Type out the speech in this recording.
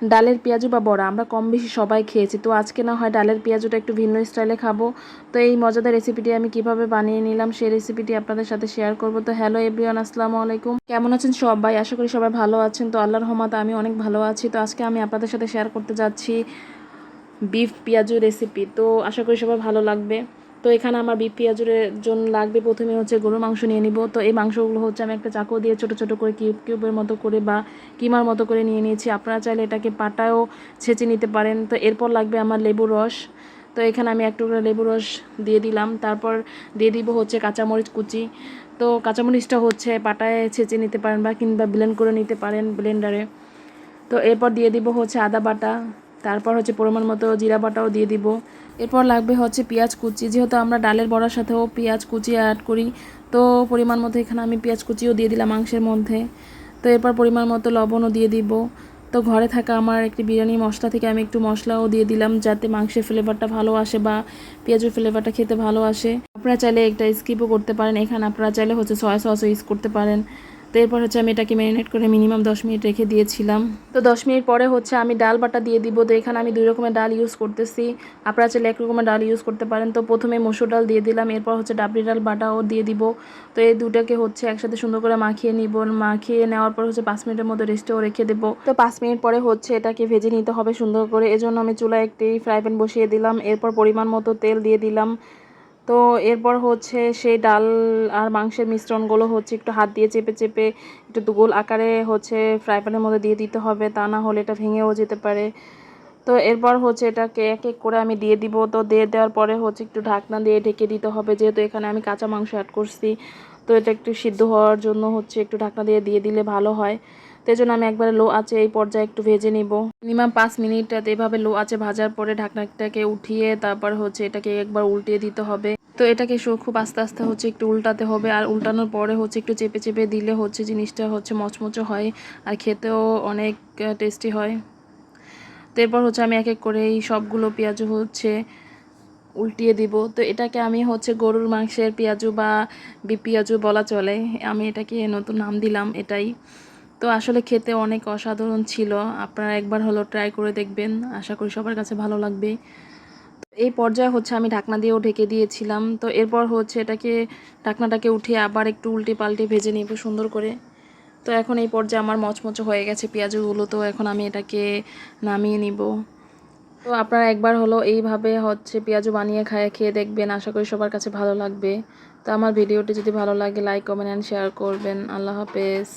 ডালের পেঁয়াজু বা বড়া আমরা কম বেশি সবাই খেয়েছি। তো আজকে না হয় ডালের পেঁয়াজুটা একটু ভিন্ন স্টাইলে খাবো। তো এই মজাদার রেসিপিটি আমি কিভাবে বানিয়ে নিলাম সেই রেসিপিটি আপনাদের সাথে শেয়ার করব। তো হ্যালো এভরিওয়ান, আসসালামু আলাইকুম। কেমন আছেন সবাই? আশা করি সবাই ভালো আছেন। তো আল্লাহর রহমতে আমি অনেক ভালো আছি। তো আজকে আমি আপনাদের সাথে শেয়ার করতে যাচ্ছি বিফ পেঁয়াজু রেসিপি। তো আশা করি সবার ভালো লাগবে। তো এখানে আমার বিফ পেঁয়াজুর জন্য লাগবে প্রথমে হচ্ছে গরুর মাংস নিয়ে নিব। তো এই মাংসগুলো হচ্ছে আমি একটা চাকু দিয়ে ছোটো ছোটো করে কিউবের মতো করে বা কিমার মতো করে নিয়ে নিয়েছি। আপনারা চাইলে এটাকে পাটায়ও ছেঁচে নিতে পারেন। তো এরপর লাগবে আমার লেবুর রস। তো এখানে আমি এক টুকরা লেবুর রস দিয়ে দিলাম। তারপর দিয়ে দিব হচ্ছে কাঁচামরিচ কুচি। তো কাঁচামরিচটা হচ্ছে পাটায় ছেঁচে নিতে পারেন বা কিংবা ব্লেন্ড করে নিতে পারেন ব্লেন্ডারে। তো এরপর দিয়ে দিব হচ্ছে আদা বাটা, তারপর হচ্ছে পরিমাণ মতো জিরা বাটাও দিয়ে দিব। এরপর লাগবে হচ্ছে পেঁয়াজ কুচি, যেহেতু আমরা ডালের বড়ার সাথেও পেঁয়াজ কুচি অ্যাড করি। তো পরিমাণ মতো এখানে আমি পেঁয়াজ কুচিও দিয়ে দিলাম মাংসের মধ্যে। তো এরপর পরিমাণ মতো লবণও দিয়ে দিব। তো ঘরে থাকা আমার একটি বিরিয়ানি মশলা থেকে আমি একটু মশলাও দিয়ে দিলাম, যাতে মাংসের ফ্লেভারটা ভালো আসে বা পেঁয়াজের ফ্লেভারটা খেতে ভালো আসে। আপনারা চাইলে একটা স্কিপও করতে পারেন, এখানে আপনারা চাইলে হচ্ছে সয়া সসও ইউজ করতে পারেন। তো এরপর হচ্ছে আমি এটাকে ম্যারিনেট করে মিনিমাম 10 মিনিট রেখে দিয়েছিলাম। তো 10 মিনিট পরে হচ্ছে আমি ডাল বাটা দিয়ে দিব। তো এখানে আমি 2 রকমের ডাল ইউজ করতেছি, আপনারা চাইলে 1 রকমের ডাল ইউজ করতে পারেন। তো প্রথমে মসুর ডাল দিয়ে দিলাম, এরপর হচ্ছে ডাবরি ডাল বাটাও দিয়ে দিব। তো এই দুটাকে হচ্ছে একসাথে সুন্দর করে মাখিয়ে নিব। মাখিয়ে নেওয়ার পর হচ্ছে 5 মিনিটের মতো রেস্টেও রেখে দেবো। তো 5 মিনিট পরে হচ্ছে এটাকে ভেজে নিতে হবে সুন্দর করে। এজন্য আমি চুলায় একটি ফ্রাই প্যান বসিয়ে দিলাম, এরপর পরিমাণ মতো তেল দিয়ে দিলাম। তো এরপর হচ্ছে সেই ডাল আর মাংসের মিশ্রণগুলো হচ্ছে একটু হাত দিয়ে চেপে চেপে একটু গোল আকারে হচ্ছে ফ্রাই প্যানের মধ্যে দিয়ে দিতে হবে, তা না হলে এটা ভেঙেও যেতে পারে। তো এরপর হচ্ছে এটাকে এক এক করে আমি দিয়ে দিব। তো দিয়ে দেওয়ার পরে হচ্ছে একটু ঢাকনা দিয়ে ঢেকে দিতে হবে, যেহেতু এখানে আমি কাঁচা মাংস অ্যাড করছি। তো এটা একটু সিদ্ধ হওয়ার জন্য হচ্ছে একটু ঢাকনা দিয়ে দিয়ে দিলে ভালো হয়। তো এই জন্য আমি একবারে লো আঁচে এই পর্যায়ে একটু ভেজে নিব মিনিমাম 5 মিনিট। এভাবে লো আঁচে ভাজার পরে ঢাকনাটাকে উঠিয়ে তারপর হচ্ছে এটাকে একবার উল্টিয়ে দিতে হবে। তো এটাকে খুব আস্তে আস্তে হচ্ছে একটু উল্টাতে হবে, আর উল্টানোর পরে হচ্ছে একটু চেপে চেপে দিলে হচ্ছে জিনিসটা হচ্ছে মচমচে হয় আর খেতেও অনেক টেস্টি হয়। তো এরপর হচ্ছে আমি এক এক করে এই সবগুলো পেঁয়াজু হচ্ছে উল্টিয়ে দিব। তো এটাকে আমি হচ্ছে গরুর মাংসের পেঁয়াজু বা পেঁয়াজু বলা চলে, আমি এটাকে নতুন নাম দিলাম এটাই। তো আসলে খেতে অনেক অসাধারণ ছিল, আপনারা একবার হলো ট্রাই করে দেখবেন, আশা করি সবার কাছে ভালো লাগবে। এই পর্যায়ে হচ্ছে আমি ঢাকনা দিয়েও ঢেকে দিয়েছিলাম। তো এরপর হচ্ছে এটাকে ঢাকনাটাকে উঠিয়ে আবার একটু উল্টে পাল্টে ভেজে নেব সুন্দর করে। তো এখন এই পর্যায়ে আমার মচমচে হয়ে গেছে পেঁয়াজগুলো। তো এখন আমি এটাকে নামিয়ে নিব। তো আপনারা একবার হলো এইভাবে হচ্ছে পেঁয়াজু বানিয়ে খেয়ে দেখবেন, আশা করি সবার কাছে ভালো লাগবে। তো আমার ভিডিওটি যদি ভালো লাগে লাইক কমেন্ট অ্যান্ড শেয়ার করবেন। আল্লাহ হাফেজ।